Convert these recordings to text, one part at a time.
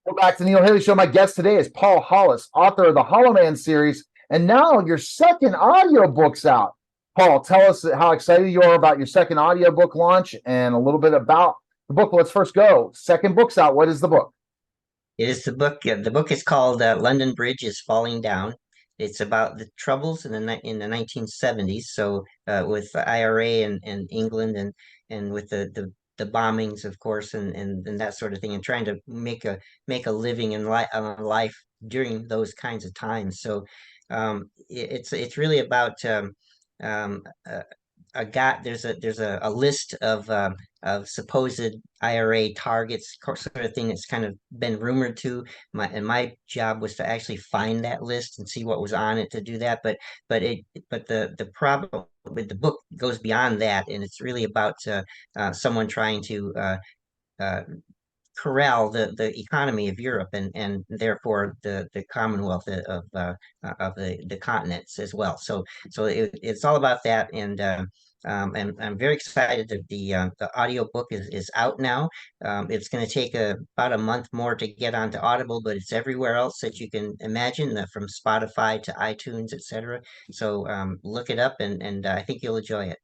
Welcome back to the Neil Haley Show. My guest today is Paul Hollis, author of the Hollow Man series, and now your second audiobook's out. Paul, tell us how excited you are about your second audiobook launch and a little bit about the book. Let's first go. Second book's out. What is the book? It is the book. The book is called "London Bridge is Falling Down." It's about the troubles in the 1970s. So with the IRA and England and with the bombings, of course, and that sort of thing, and trying to make a living in life during those kinds of times. So it's really about um, a, a guy. There's a list of supposed IRA targets, sort of thing that's kind of been rumored to. My job was to actually find that list and see what was on it to do that. But the problem with the book goes beyond that, and it's really about someone trying to uh, corral the economy of Europe and therefore the Commonwealth of the continents as well. So it's all about that, and I'm very excited that the audio book is out now. It's going to take about a month more to get onto Audible, but it's everywhere else that you can imagine, from Spotify to iTunes, etc. So look it up, and I think you'll enjoy it.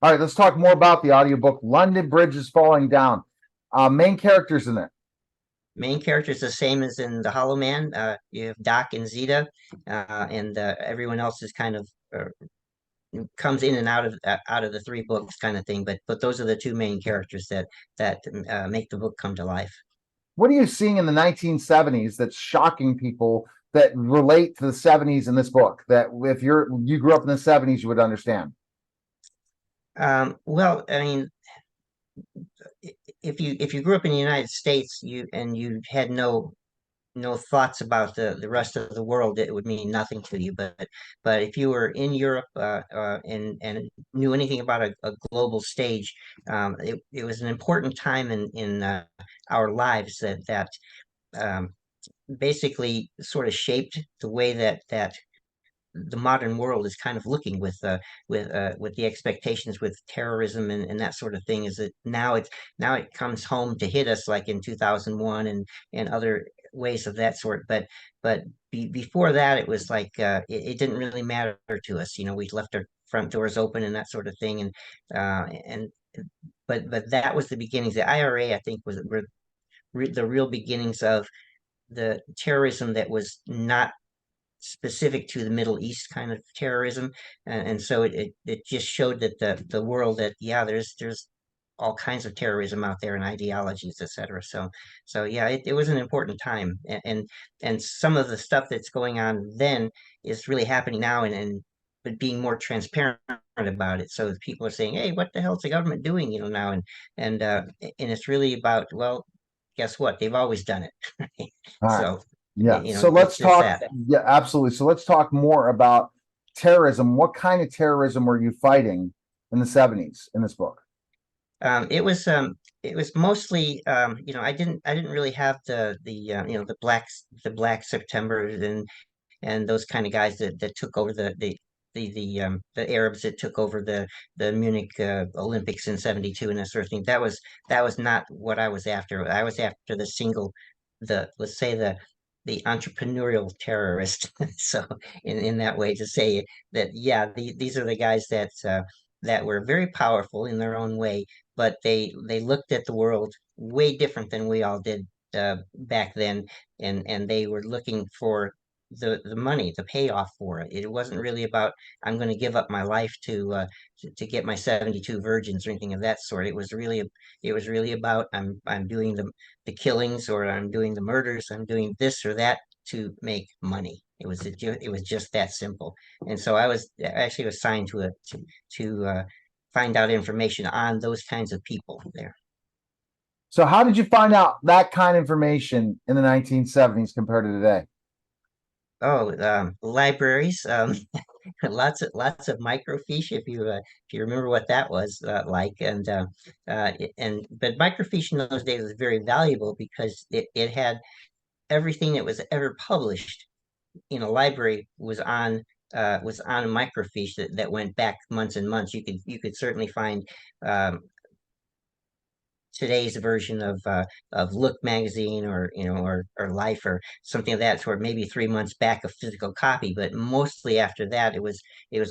All right, let's talk more about the audiobook. London Bridge is Falling Down. Main characters in it. Main character is the same as in the Hollow Man. You have Doc and Zeta, and everyone else is kind of comes in and out of the three books kind of thing. But those are the two main characters that make the book come to life. What are you seeing in the 1970s that's shocking people that relate to the 70s in this book? That if you grew up in the 70s, you would understand. Well, I mean, if you grew up in the United States, you had no thoughts about the rest of the world, it would mean nothing to you. But if you were in Europe and knew anything about a global stage, it was an important time in our lives that um, basically sort of shaped the way that the modern world is kind of looking with the expectations with terrorism and that sort of thing. Is that now it comes home to hit us, like in 2001 and other ways of that sort. But before that, it was like it didn't really matter to us. We left our front doors open and that sort of thing. And but that was the beginnings. The IRA, I think, were the real beginnings of the terrorism that was not specific to the Middle East kind of terrorism, and so it just showed that the world, that yeah, there's all kinds of terrorism out there and ideologies, etc. So yeah, it was an important time, and some of the stuff that's going on then is really happening now, and but being more transparent about it. So people are saying, hey, what the hell is the government doing, now? And it's really about, well, guess what? They've always done it. All right. So Yeah. So it's let's just talk. that. Yeah, absolutely. So let's talk more about terrorism. What kind of terrorism were you fighting in the 70s in this book? It was mostly, I didn't really have the Black September and those kind of guys that took over the Arabs that took over the Munich Olympics in '72 and that sort of thing. That was not what I was after. I was after the let's say the entrepreneurial terrorist. So in that way, to say that, yeah, these are the guys that were very powerful in their own way, but they looked at the world way different than we all did back then, and they were looking for the money, the payoff for it. It wasn't really about, I'm going to give up my life to get my 72 virgins or anything of that sort. It was really about, I'm doing the killings, or I'm doing the murders, I'm doing this or that to make money. It was just that simple. And so I was actually assigned to find out information on those kinds of people there. So how did you find out that kind of information in the 1970s compared to today? Oh, libraries, lots of microfiche, if you remember what that was like, but microfiche in those days was very valuable because it had everything that was ever published in a library was on a microfiche that went back months and months. You could certainly find um, today's version of Look magazine, or or Life, or something of that sort. Maybe 3 months back, a physical copy, but mostly after that, it was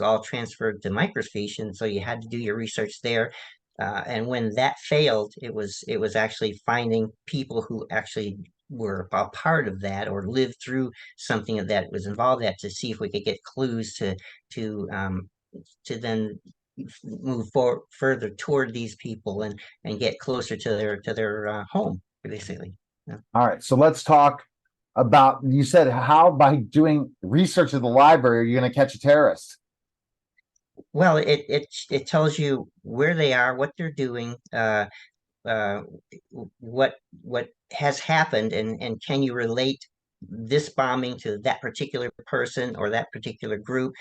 all transferred to microfiche, and so you had to do your research there. And when that failed, it was actually finding people who actually were a part of that or lived through something that was involved in that, to see if we could get clues to then move further toward these people, and get closer to their home, basically. Yeah. All right, so let's talk about, you said how by doing research at the library you're going to catch a terrorist. Well, it tells you where they are, what they're doing, uh, what has happened, and can you relate this bombing to that particular person or that particular group,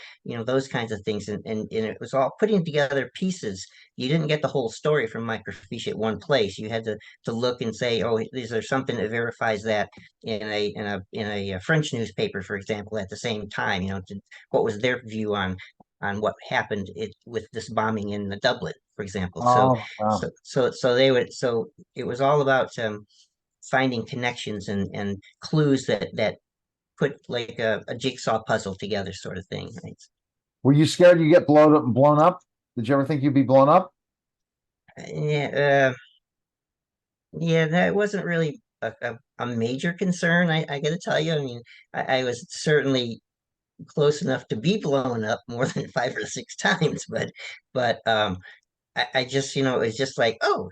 those kinds of things. And it was all putting together pieces. You didn't get the whole story from microfiche at one place. You had to look and say, oh, is there something that verifies that in a French newspaper, for example, at the same time, what was their view on what happened with this bombing in the Dublin, for example. So Oh, wow. so it was all about finding connections and clues that put like a jigsaw puzzle together, sort of thing, right? Were you scared you get blown up? Did you ever think you'd be blown up? Yeah, yeah, that wasn't really a major concern. I got to tell you. I mean, I was certainly close enough to be blown up more than 5 or 6 times, but I just, it was just like, oh,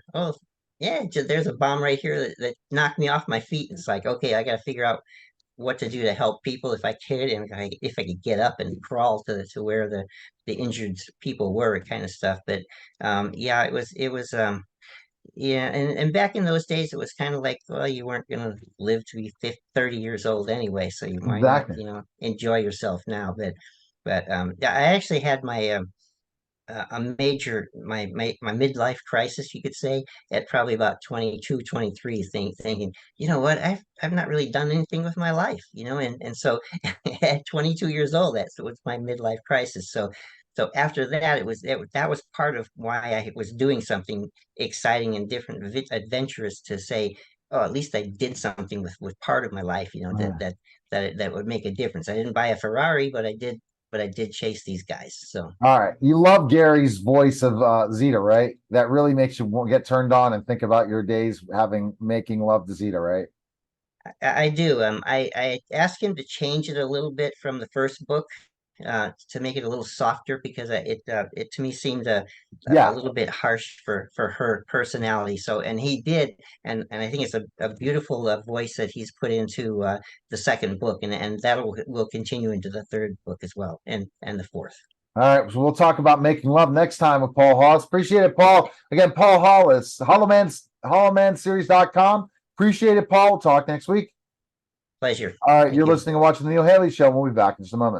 yeah, there's a bomb right here that knocked me off my feet. It's like, okay, I got to figure out what to do to help people if I could, and if I could get up and crawl to where the injured people were, kind of stuff. But yeah, yeah, and back in those days, it was kind of like, well, you weren't going to live to be 50, 30 years old anyway, so you might not, Exactly. enjoy yourself now. But yeah, I actually had a major my midlife crisis, you could say, at probably about 22, 23, thinking, what, I've not really done anything with my life, and so at 22 years old, that's was my midlife crisis. So after that, that was part of why I was doing something exciting and different, adventurous, to say, oh, at least I did something with part of my life, that would make a difference. I didn't buy a Ferrari, but I did chase these guys. So All right. You love Gary's voice of Zeta, right? That really makes you get turned on and think about your days making love to Zeta, right? I do. I asked him to change it a little bit from the first book, to make it a little softer, because it to me seemed a Yeah. little bit harsh for her personality. So, and he did, and I think it's a beautiful voice that he's put into the second book, and that will continue into the third book as well, and the fourth. All right. So we'll talk about making love next time with Paul Hollis. Appreciate it, Paul. Again, Paul Hollis, HollowManSeries.com. Appreciate it, Paul. We'll talk next week. Pleasure. All right. Thank You're you. listening and watching the Neil Haley Show. We'll be back in just a moment.